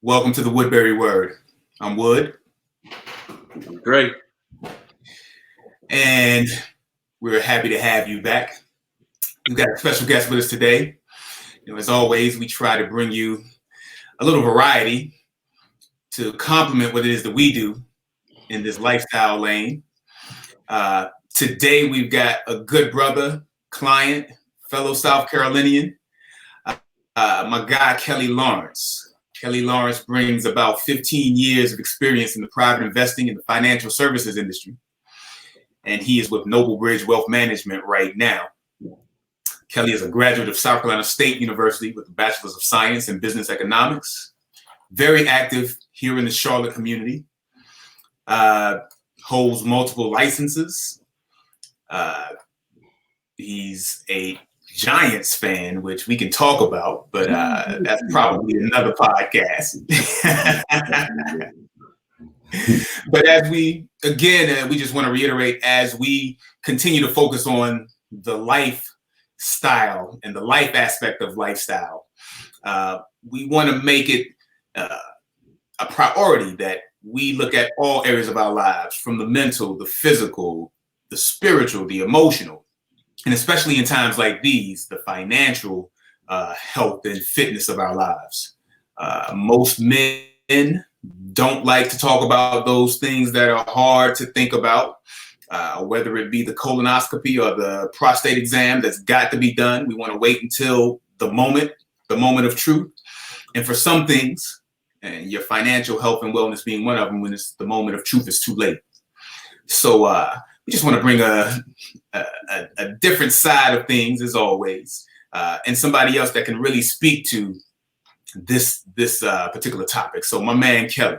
Welcome to the Woodbury Word. I'm Wood. Great. And we're happy to have you back. We've got a special guest with us today. As always, we try to bring you a little variety to complement what it is that we do in this lifestyle lane. Today, we've got a good brother, client, fellow South Carolinian, my guy, Kelly Lawrence. Kelly Lawrence brings about 15 years of experience in the private investing and the financial services industry. And he is with Noble Bridge Wealth Management right now. Kelly is a graduate of South Carolina State University with a Bachelor's of Science in Business Economics. Very active here in the Charlotte community. Holds multiple licenses. He's a Giants fan, which we can talk about, but that's probably another podcast. But as we just want to reiterate, as we continue to focus on the lifestyle and the life aspect of lifestyle, we want to make it a priority that we look at all areas of our lives, from the mental, the physical, the spiritual, the emotional. And especially in times like these, the financial health and fitness of our lives. Most men don't like to talk about those things that are hard to think about, whether it be the colonoscopy or the prostate exam that's got to be done. We want to wait until the moment of truth. And for some things, and your financial health and wellness being one of them, when it's the moment of truth, it's too late. So we just want to bring a different side of things, as always, and somebody else that can really speak to this particular topic. So my man, Kelly,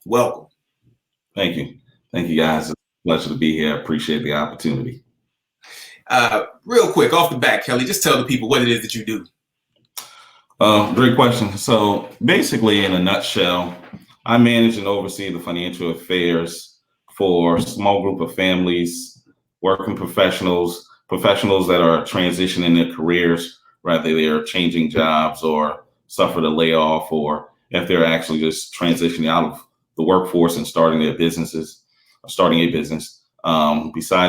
welcome. Thank you. Thank you, guys. It's a pleasure to be here. I appreciate the opportunity. Real quick, off the bat, Kelly, just tell the people what it is that you do. Great question. So basically, in a nutshell, I manage and oversee the financial affairs for a small group of families, working professionals that are transitioning their careers, whether they're changing jobs or suffered a layoff, or if they're actually just transitioning out of the workforce and starting a business. Besides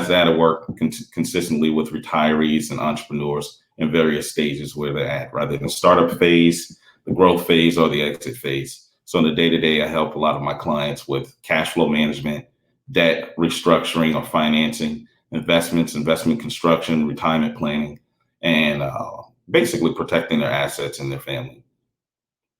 that, I work consistently with retirees and entrepreneurs in various stages where they're at, rather than startup phase, the growth phase, or the exit phase. So in the day-to-day, I help a lot of my clients with cash flow management, debt restructuring or financing, investment construction, retirement planning, and basically protecting their assets and their family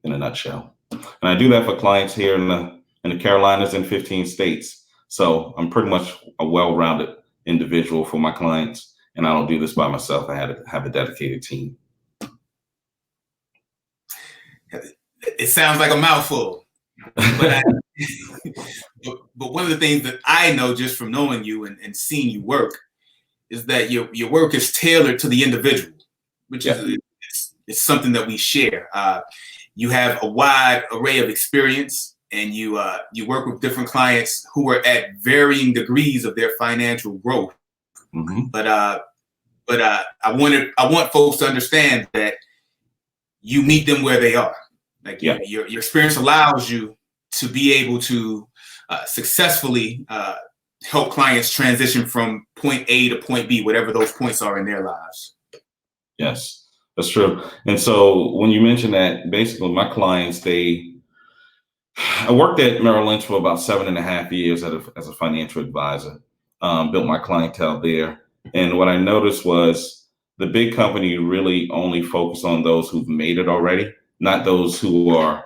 in a nutshell. And I do that for clients here in the Carolinas and 15 states. So I'm pretty much a well-rounded individual for my clients, and I don't do this by myself. I have a dedicated team. It sounds like a mouthful, but but one of the things that I know just from knowing you and seeing you work is that your work is tailored to the individual, which is it's something that we share. You have a wide array of experience, and you work with different clients who are at varying degrees of their financial growth. Mm-hmm. But I want folks to understand that you meet them where they are. Like your experience allows you to be able to successfully help clients transition from point A to point B, whatever those points are in their lives. Yes, that's true. And so when you mention that, basically my clients, I worked at Merrill Lynch for about 7.5 years as a financial advisor, built my clientele there. And what I noticed was the big company really only focus on those who've made it already, not those who are,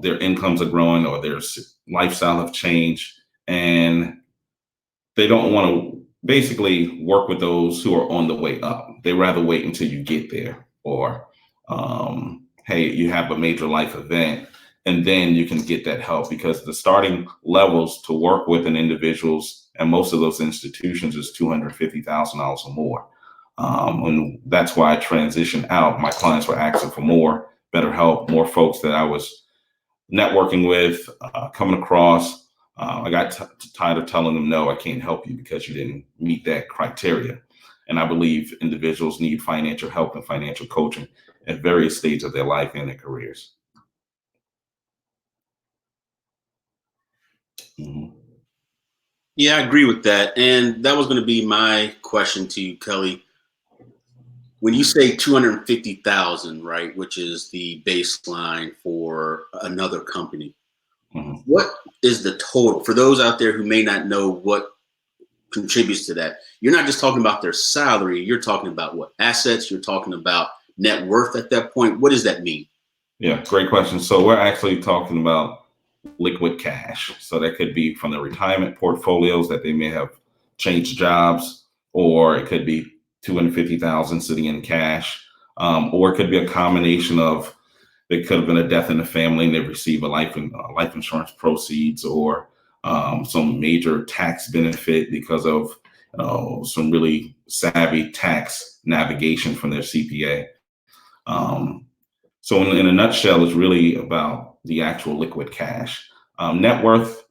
their incomes are growing or their lifestyle have changed, and they don't want to basically work with those who are on the way up. They rather wait until you get there, or hey, you have a major life event, and then you can get that help, because the starting levels to work with an individuals and most of those institutions is $250,000 or more. And that's why I transitioned out. My clients were asking for more, better help, more folks that I was networking with, coming across. I got tired of telling them, no, I can't help you because you didn't meet that criteria. And I believe individuals need financial help and financial coaching at various stages of their life and their careers. Yeah, I agree with that. And that was going to be my question to you, Kelly. When you say 250,000, right, which is the baseline for another company, Mhm. what is the total for those out there who may not know what contributes to that? You're not just talking about their salary, you're talking about what assets, you're talking about net worth at that point. What does that mean? Yeah, great question. So we're actually talking about liquid cash. So that could be from the retirement portfolios that they may have changed jobs, or it could be 250,000 sitting in cash, or it could be a combination of, it could have been a death in the family and they receive a life insurance proceeds, or some major tax benefit because of some really savvy tax navigation from their CPA. Um, so in a nutshell, it's really about the actual liquid cash. Net worth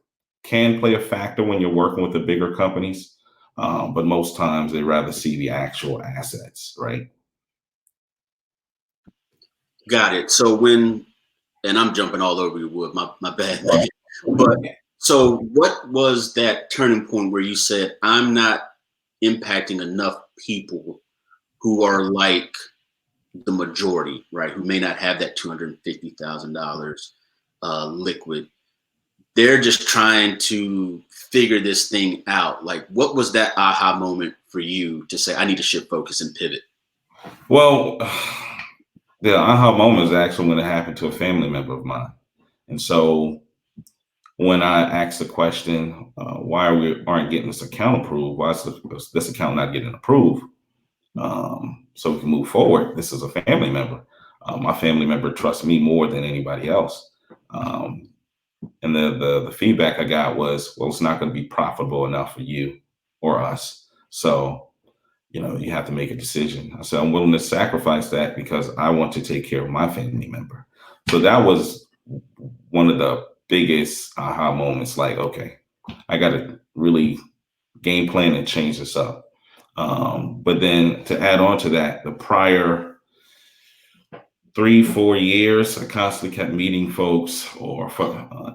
can play a factor when you're working with the bigger companies, but most times they rather see the actual assets, right? Got it. So when, and I'm jumping all over you, Wood, my bad. But so what was that turning point where you said, I'm not impacting enough people who are like the majority, right? Who may not have that $250,000 liquid. They're just trying to figure this thing out. Like, what was that aha moment for you to say, I need to shift focus and pivot? Well, the aha moment is actually when it happened to a family member of mine. And so when I asked the question, why aren't getting this account approved? Why is this account not getting approved? So we can move forward. This is a family member. My family member trusts me more than anybody else. Um, and the feedback I got was, well, it's not going to be profitable enough for you or us. So, you have to make a decision. I said, I'm willing to sacrifice that because I want to take care of my family member. So that was one of the biggest aha moments. Like, okay, I got to really game plan and change this up. But then to add on to that, the prior 3-4 years, I constantly kept meeting folks or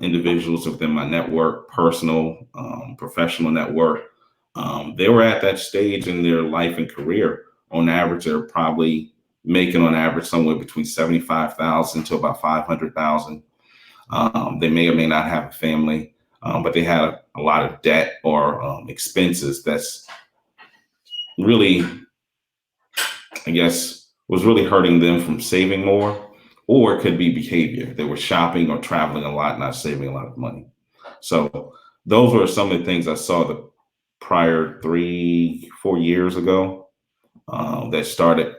individuals within my network, personal, professional network. They were at that stage in their life and career. On average, they're probably making on average somewhere between 75,000 to about 500,000. They may or may not have a family, but they had a lot of debt or expenses that's really, I guess, was really hurting them from saving more, or it could be behavior. They were shopping or traveling a lot, not saving a lot of money. So those were some of the things I saw the prior 3-4 years ago, that started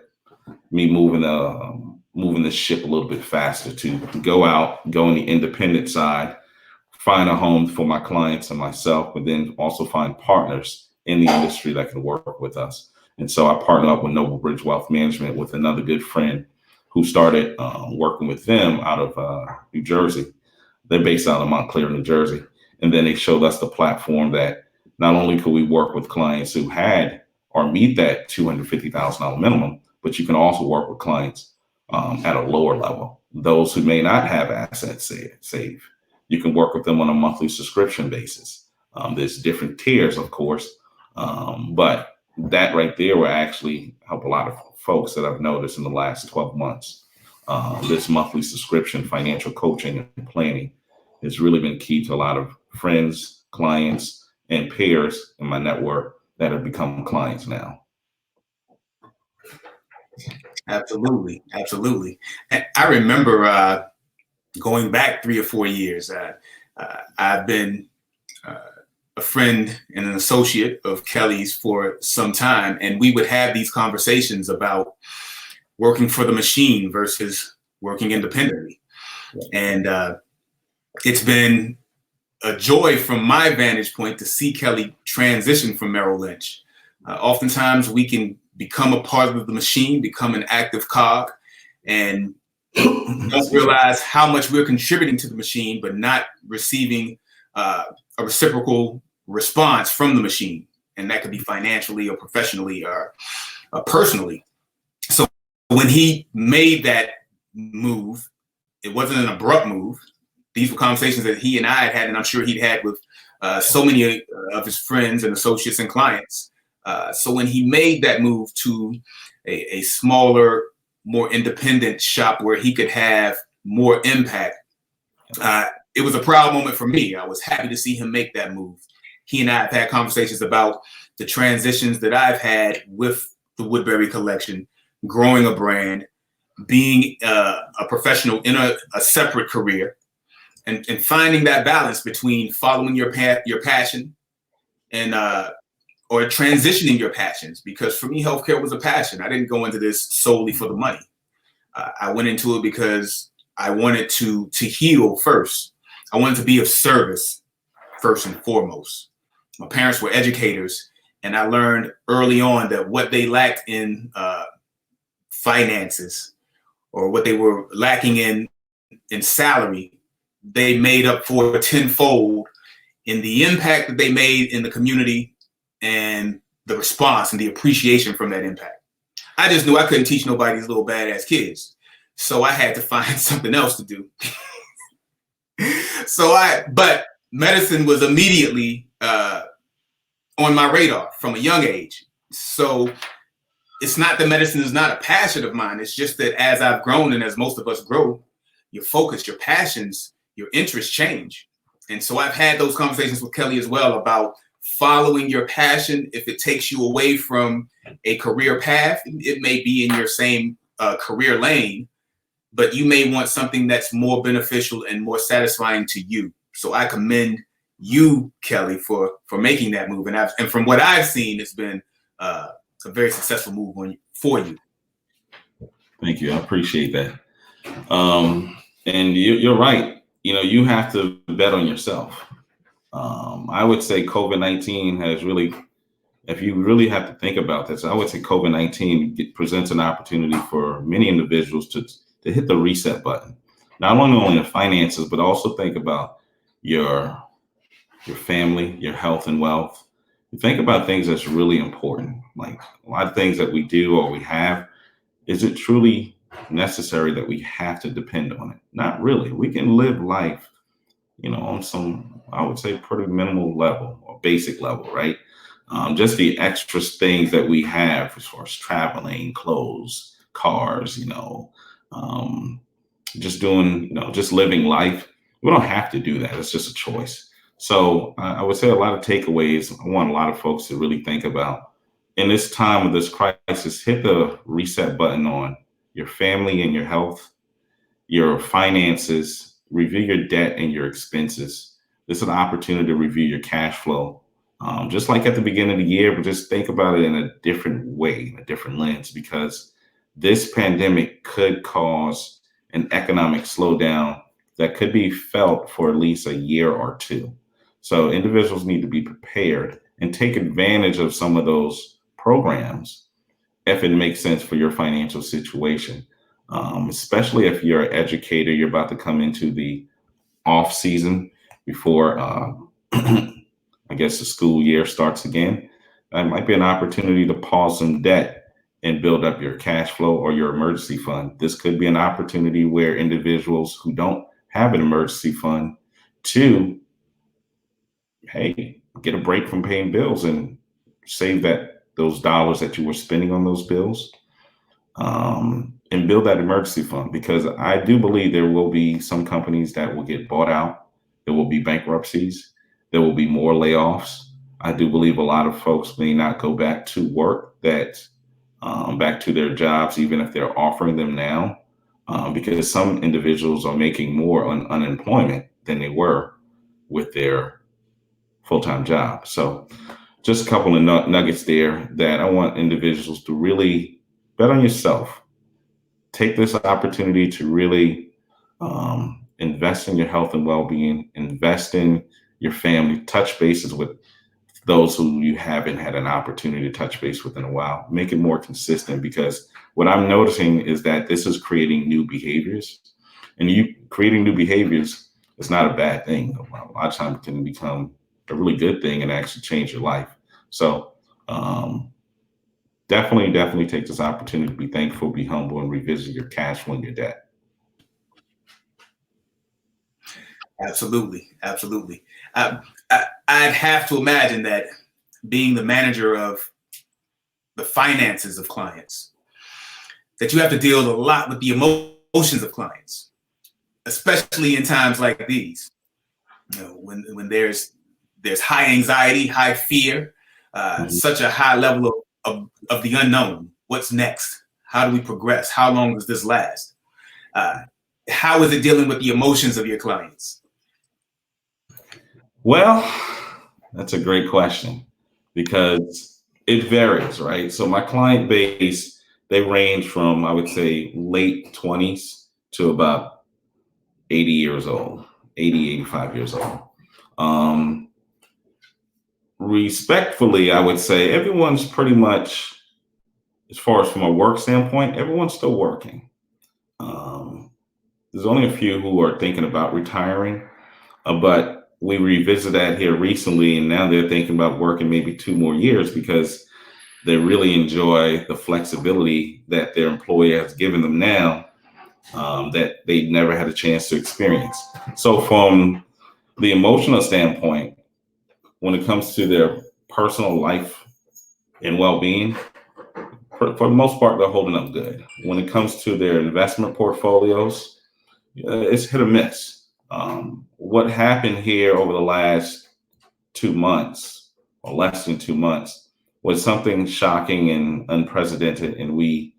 me moving the ship a little bit faster to go on the independent side, find a home for my clients and myself, but then also find partners in the industry that can work with us. And so I partnered up with Noble Bridge Wealth Management with another good friend who started working with them out of New Jersey. They're based out of Montclair, New Jersey. And then they showed us the platform that not only could we work with clients who had or meet that $250,000 minimum, but you can also work with clients at a lower level, those who may not have assets saved. You can work with them on a monthly subscription basis. There's different tiers, of course, but that right there will actually help a lot of folks that I've noticed in the last 12 months. This monthly subscription, financial coaching and planning has really been key to a lot of friends, clients, and peers in my network that have become clients now. Absolutely, absolutely. And I remember going back 3 or 4 years. I've been a friend and an associate of Kelly's for some time, and we would have these conversations about working for the machine versus working independently. And it's been a joy from my vantage point to see Kelly transition from Merrill Lynch. Oftentimes we can become a part of the machine, become an active cog, and don't realize how much we're contributing to the machine, but not receiving a reciprocal response from the machine. And that could be financially or professionally or personally. So when he made that move, it wasn't an abrupt move. These were conversations that he and I had, and I'm sure he'd had with so many of his friends and associates and clients. So when he made that move to a smaller, more independent shop where he could have more impact, it was a proud moment for me. I was happy to see him make that move. He and I have had conversations about the transitions that I've had with the Woodbury collection, growing a brand, being a professional in a separate career, and finding that balance between following your passion and or transitioning your passions. Because for me, healthcare was a passion. I didn't go into this solely for the money. I went into it because I wanted to heal first. I wanted to be of service first and foremost. My parents were educators, and I learned early on that what they lacked in finances, or what they were lacking in salary, they made up for tenfold in the impact that they made in the community and the response and the appreciation from that impact. I just knew I couldn't teach nobody's little badass kids. So I had to find something else to do. But medicine was immediately on my radar from a young age. So it's not that medicine is not a passion of mine. It's just that as I've grown, and as most of us grow, your focus, your passions, your interests change. And so I've had those conversations with Kelly as well about following your passion. If it takes you away from a career path, it may be in your same career lane, but you may want something that's more beneficial and more satisfying to you. So I commend you, Kelly, for making that move. And from what I've seen, it's been a very successful move for you. Thank you. I appreciate that. And you're right. You have to bet on yourself. I would say COVID-19 has really, if you really have to think about this, I would say COVID-19 presents an opportunity for many individuals to hit the reset button. Not only in finances, but also think about your family, your health and wealth. Think about things that's really important. Like a lot of things that we do or we have, is it truly necessary that we have to depend on it? Not really. We can live life, on some, I would say, pretty minimal level or basic level, right? Just the extra things that we have as far as traveling, clothes, cars, just doing, just living life. We don't have to do that. It's just a choice. So I would say a lot of takeaways. I want a lot of folks to really think about in this time of this crisis, hit the reset button on your family and your health, your finances, review your debt and your expenses. This is an opportunity to review your cash flow. Just like at the beginning of the year, but just think about it in a different way, a different lens, because this pandemic could cause an economic slowdown that could be felt for at least a year or two. So individuals need to be prepared and take advantage of some of those programs if it makes sense for your financial situation, especially if you're an educator, you're about to come into the off season before, I guess, the school year starts again. That might be an opportunity to pause some debt and build up your cash flow or your emergency fund. This could be an opportunity where individuals who don't have an emergency fund to, hey, get a break from paying bills and save those dollars that you were spending on those bills, and build that emergency fund. Because I do believe there will be some companies that will get bought out. There will be bankruptcies. There will be more layoffs. I do believe a lot of folks may not go back to work, back to their jobs, even if they're offering them now, because some individuals are making more on unemployment than they were with their full-time job. So just a couple of nuggets there that I want individuals to really bet on yourself. Take this opportunity to really invest in your health and well-being, invest in your family, touch bases with those who you haven't had an opportunity to touch base with in a while. Make it more consistent, because what I'm noticing is that this is creating new behaviors, and creating new behaviors is not a bad thing. A lot of times it can become a really good thing and actually change your life. So definitely take this opportunity to be thankful, be humble, and revisit your cash flow and your debt. Absolutely. I'd have to imagine that being the manager of the finances of clients, that you have to deal a lot with the emotions of clients, especially in times like these. When there's high anxiety, high fear, such a high level of the unknown. What's next? How do we progress? How long does this last? How is it dealing with the emotions of your clients? Well, that's a great question because it varies, right? So my client base, they range from, I would say, late 20s to about 80 years old, 80, 85 years old. Respectfully, I would say everyone's pretty much, as far as from a work standpoint, everyone's still working. There's only a few who are thinking about retiring, but we revisit that here recently, and now they're thinking about working maybe 2 more years because they really enjoy the flexibility that their employer has given them now, that they never had a chance to experience. So from the emotional standpoint, when it comes to their personal life and well-being, for the most part, they're holding up good. When it comes to their investment portfolios, it's hit or miss. What happened here over the last 2 months, or less than 2 months, was something shocking and unprecedented. And we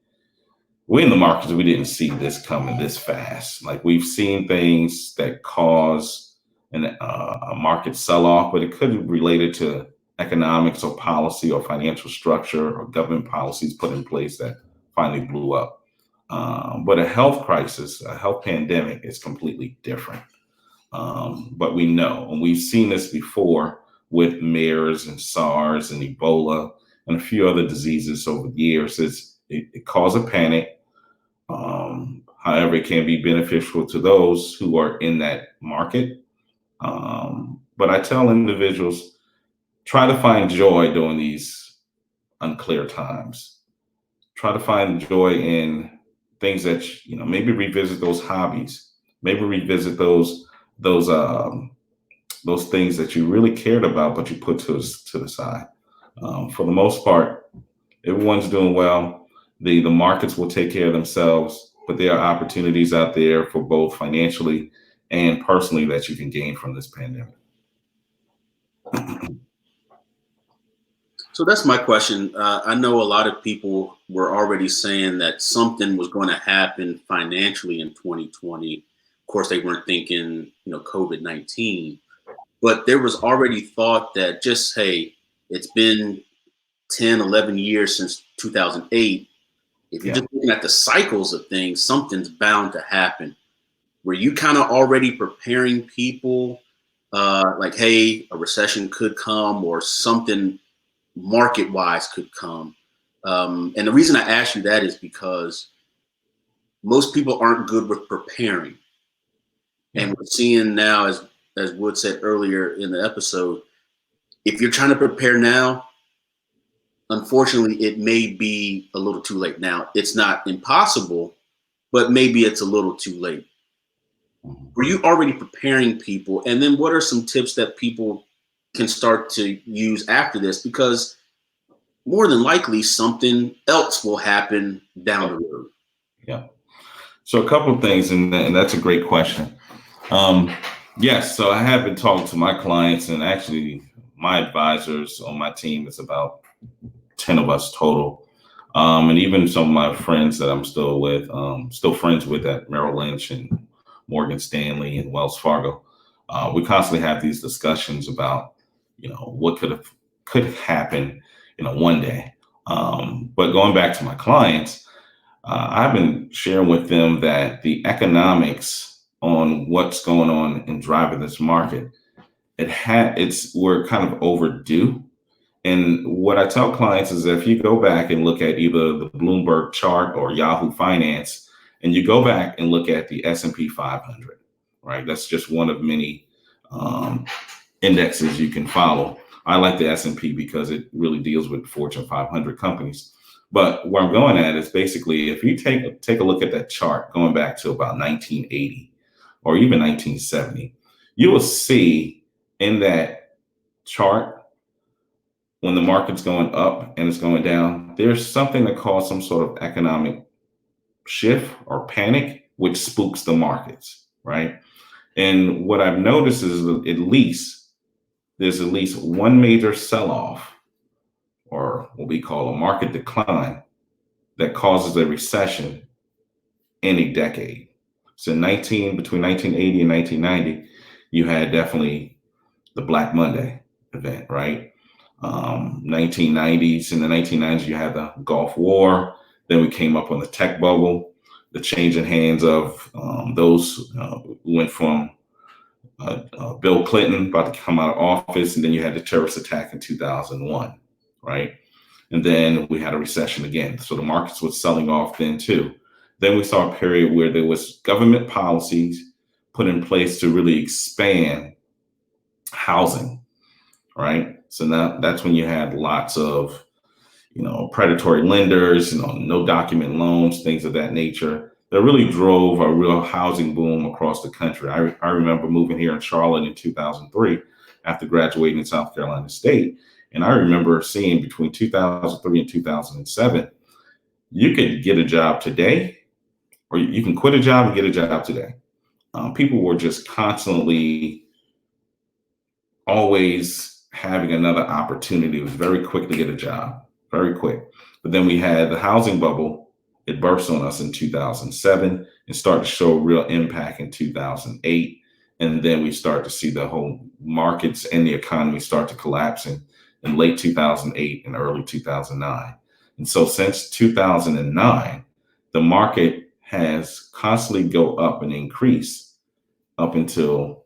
in the markets, we didn't see this coming this fast. Like, we've seen things that cause a market sell-off, but it could be related to economics or policy or financial structure or government policies put in place that finally blew up. But a health crisis, a health pandemic, is completely different. But we know, and we've seen this before with MERS and SARS and Ebola and a few other diseases over the years. It caused a panic. However, it can be beneficial to those who are in that market. But I tell individuals, try to find joy during these unclear times. Try to find joy in things that, maybe revisit those hobbies, maybe revisit those things that you really cared about, but you put to the side. For the most part, everyone's doing well. The markets will take care of themselves, but there are opportunities out there for both financially and personally that you can gain from this pandemic. So that's my question. I know a lot of people were already saying that something was going to happen financially in 2020. Of course, they weren't thinking, COVID-19, but there was already thought that just, hey, it's been 10, 11 years since 2008. If you're just looking at the cycles of things, something's bound to happen. Were you kind of already preparing people like, hey, a recession could come or something market-wise could come? And the reason I ask you that is because most people aren't good with preparing. And we're seeing now, as Wood said earlier in the episode, if you're trying to prepare now, unfortunately, it may be a little too late. Now, it's not impossible, but maybe it's a little too late. Were you already preparing people? And then what are some tips that people can start to use after this? Because more than likely, something else will happen down the road. Yeah. So a couple of things, and that's a great question. Yes, so I have been talking to my clients, and actually my advisors on my team is about 10 of us total. And even some of my friends that I'm still friends with at Merrill Lynch and Morgan Stanley and Wells Fargo. We constantly have these discussions about, what could happen, one day. But going back to my clients, I've been sharing with them that the economics on what's going on and driving this market, we're kind of overdue. And what I tell clients is that if you go back and look at either the Bloomberg chart or Yahoo Finance, and you go back and look at the S&P 500, right? That's just one of many indexes you can follow. I like the S&P because it really deals with Fortune 500 companies. But where I'm going at is basically, if you take a look at that chart going back to about 1980 or even 1970, you will see in that chart, when the market's going up and it's going down, there's something that calls some sort of economic shift or panic, which spooks the markets, right? And what I've noticed is there's at least one major sell-off, or what we call a market decline, that causes a recession in a decade. So between 1980 and 1990, you had definitely the Black Monday event, right? 1990s, in the 1990s, you had the Gulf War. Then we came up on the tech bubble, the change in hands of those who went from Bill Clinton about to come out of office, and then you had the terrorist attack in 2001, right? And then we had a recession again. So the markets was selling off then too. Then we saw a period where there was government policies put in place to really expand housing, right? So now that's when you had lots of, predatory lenders, no document loans, things of that nature, that really drove a real housing boom across the country. I remember moving here in Charlotte in 2003 after graduating in South Carolina State. And I remember seeing between 2003 and 2007, you could get a job today, or you can quit a job and get a job today. People were just constantly always having another opportunity. It was very quick to get a job, very quick. But then we had the housing bubble. It burst on us in 2007 and started to show real impact in 2008. And then we start to see the whole markets and the economy start to collapse in late 2008 and early 2009. And so since 2009, the market has constantly go up and increase up until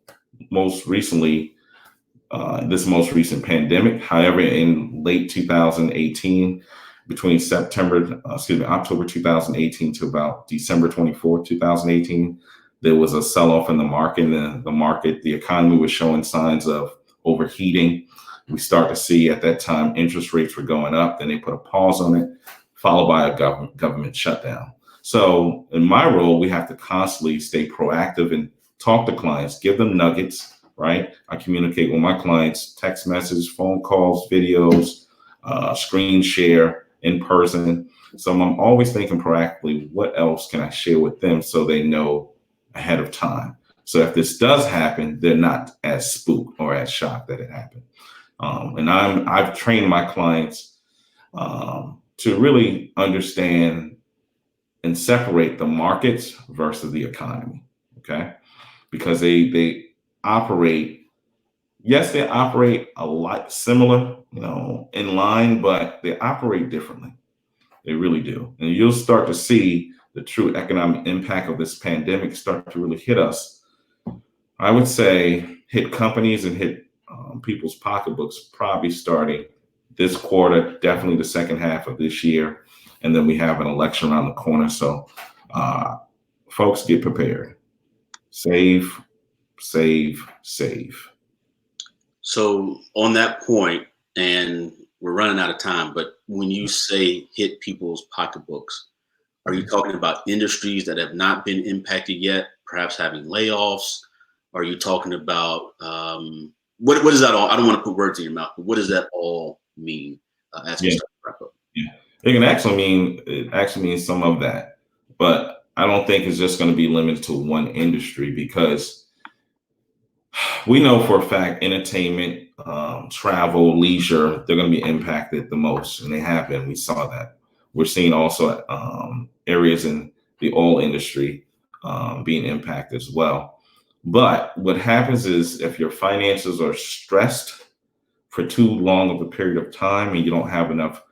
most recently, this most recent pandemic. However, in late 2018, between October 2018 to about December 24th, 2018, there was a sell-off in the market. And the economy was showing signs of overheating. We start to see at that time interest rates were going up. Then they put a pause on it, followed by a government shutdown. So in my role, we have to constantly stay proactive and talk to clients, give them nuggets, right? I communicate with my clients, text messages, phone calls, videos, screen share, in person. So I'm always thinking proactively, what else can I share with them so they know ahead of time? So if this does happen, they're not as spooked or as shocked that it happened. And I've trained my clients to really understand and separate the markets versus the economy, okay? Because they operate, yes, they operate a lot similar, in line, but they operate differently. They really do. And you'll start to see the true economic impact of this pandemic start to really hit us. I would say hit companies and hit people's pocketbooks probably starting this quarter, definitely the second half of this year. And then we have an election around the corner. So folks, get prepared. Save, save, save. So on that point, and we're running out of time, but when you say hit people's pocketbooks, are you talking about industries that have not been impacted yet, perhaps having layoffs? Are you talking about what does that all? I don't want to put words in your mouth, but what does that all mean? As we start to wrap up. Yeah, it actually means some of that, but I don't think it's just going to be limited to one industry, because we know for a fact entertainment, travel, leisure, they're going to be impacted the most, and they have been. We saw that. We're seeing also areas in the oil industry being impacted as well. But what happens is if your finances are stressed for too long of a period of time and you don't have enough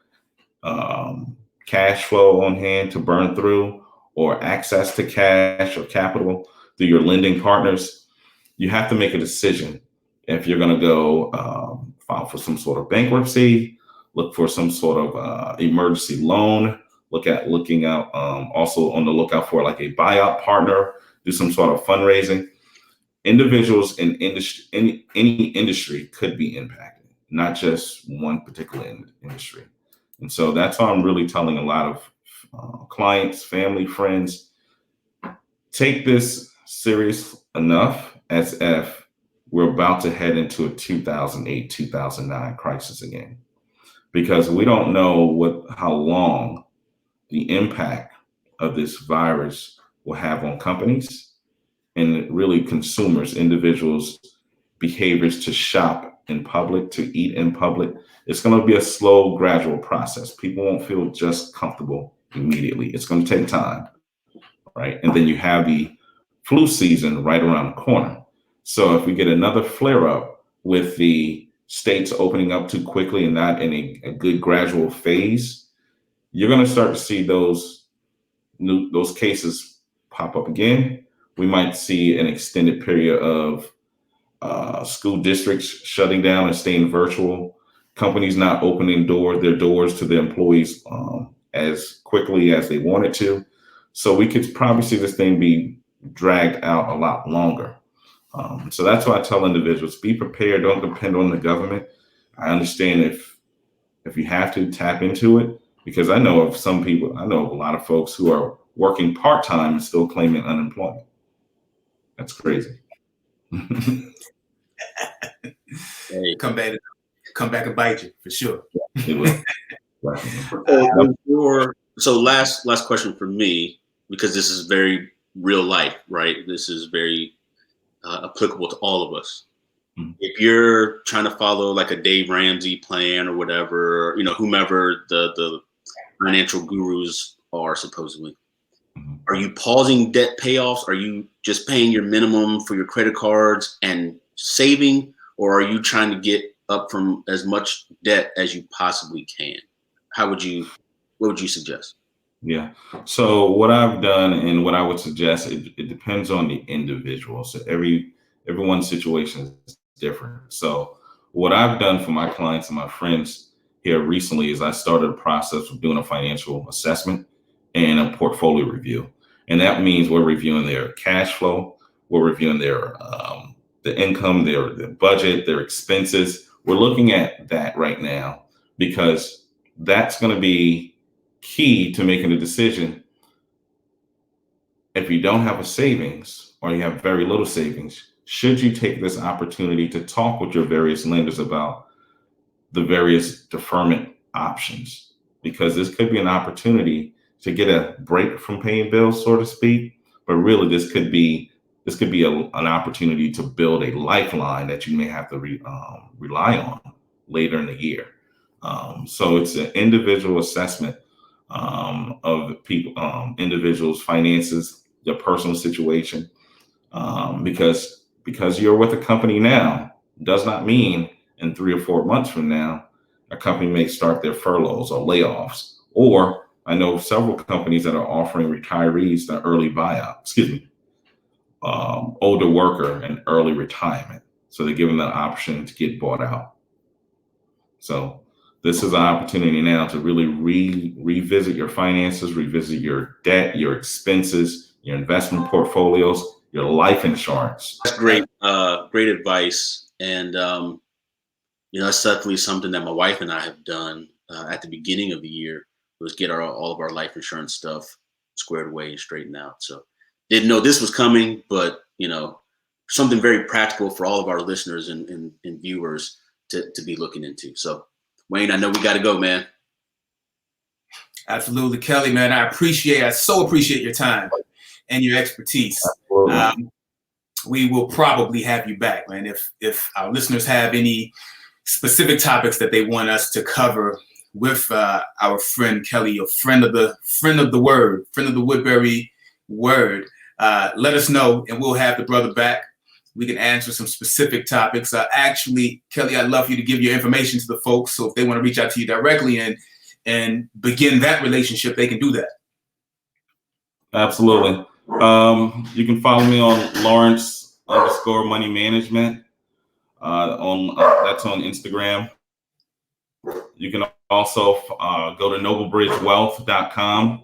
cash flow on hand to burn through, or access to cash or capital through your lending partners, you have to make a decision if you're going to go file for some sort of bankruptcy, look for some sort of emergency loan, looking out, also on the lookout for like a buyout partner, do some sort of fundraising. Individuals in industry, any industry could be impacted, not just one particular industry. And so that's why I'm really telling a lot of clients, family, friends, take this serious enough as if we're about to head into a 2008, 2009 crisis again, because we don't know how long the impact of this virus will have on companies and really consumers, individuals' behaviors to shop in public, to eat in public. It's going to be a slow, gradual process. People won't feel just comfortable immediately. It's going to take time, right? And then you have the flu season right around the corner. So if we get another flare up with the states opening up too quickly and not in a good gradual phase, you're going to start to see those cases pop up again. We might see an extended period of school districts shutting down and staying virtual, companies not opening their doors to their employees as quickly as they wanted to. So we could probably see this thing be dragged out a lot longer. So that's why I tell individuals, be prepared. Don't depend on the government. I understand if you have to, tap into it, because I know of a lot of folks who are working part-time and still claiming unemployment. That's crazy. Hey, come back and bite you for sure. It will. So last question for me, because this is very real life, right? This is very applicable to all of us. Mm-hmm. If you're trying to follow like a Dave Ramsey plan or whatever, whomever the financial gurus are supposedly, are you pausing debt payoffs? Are you just paying your minimum for your credit cards and saving, or are you trying to get up from as much debt as you possibly can? What would you suggest? Yeah. So what I've done and what I would suggest, it depends on the individual. So everyone's situation is different. So what I've done for my clients and my friends here recently is I started a process of doing a financial assessment and a portfolio review. And that means we're reviewing their cash flow, we're reviewing their the income, their budget, their expenses. We're looking at that right now because that's going to be key to making a decision. If you don't have a savings or you have very little savings, should you take this opportunity to talk with your various lenders about the various deferment options? Because this could be an opportunity to get a break from paying bills, so to speak. But really, this could be an opportunity to build a lifeline that you may have to rely on later in the year. So it's an individual assessment of people, individuals' finances, their personal situation, because you're with a company now does not mean in 3 or 4 months from now a company may start their furloughs or layoffs. Or I know several companies that are offering retirees the early buyout, older worker and early retirement. So they're giving that option to get bought out. So this is an opportunity now to really revisit your finances, revisit your debt, your expenses, your investment portfolios, your life insurance. That's great. Great advice. And, that's definitely something that my wife and I have done at the beginning of the year, was get all of our life insurance stuff squared away and straightened out. So didn't know this was coming, but, something very practical for all of our listeners and viewers to be looking into. So Wayne, I know we got to go, man. Absolutely, Kelly, man. I so appreciate your time and your expertise. We will probably have you back, man. If our listeners have any specific topics that they want us to cover with our friend Kelly, a friend of the Woodbury Word, let us know, and we'll have the brother back. We can answer some specific topics. Actually, Kelly, I'd love you to give your information to the folks. So if they want to reach out to you directly and begin that relationship, they can do that. Absolutely. You can follow me on Lawrence_Money Management. That's on Instagram. You can also go to noblebridgewealth.com.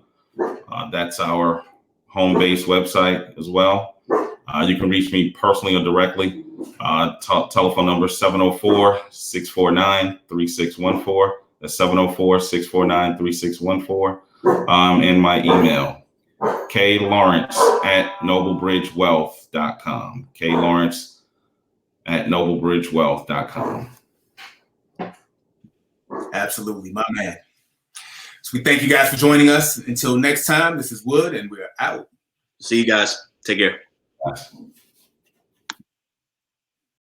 That's our home-based website as well. You can reach me personally or directly. Telephone number 704-649-3614. That's 704-649-3614. And my email, klawrence@noblebridgewealth.com. klawrence at noblebridgewealth.com. Absolutely, my man. So we thank you guys for joining us. Until next time, this is Wood, and we're out. See you guys. Take care. Bye.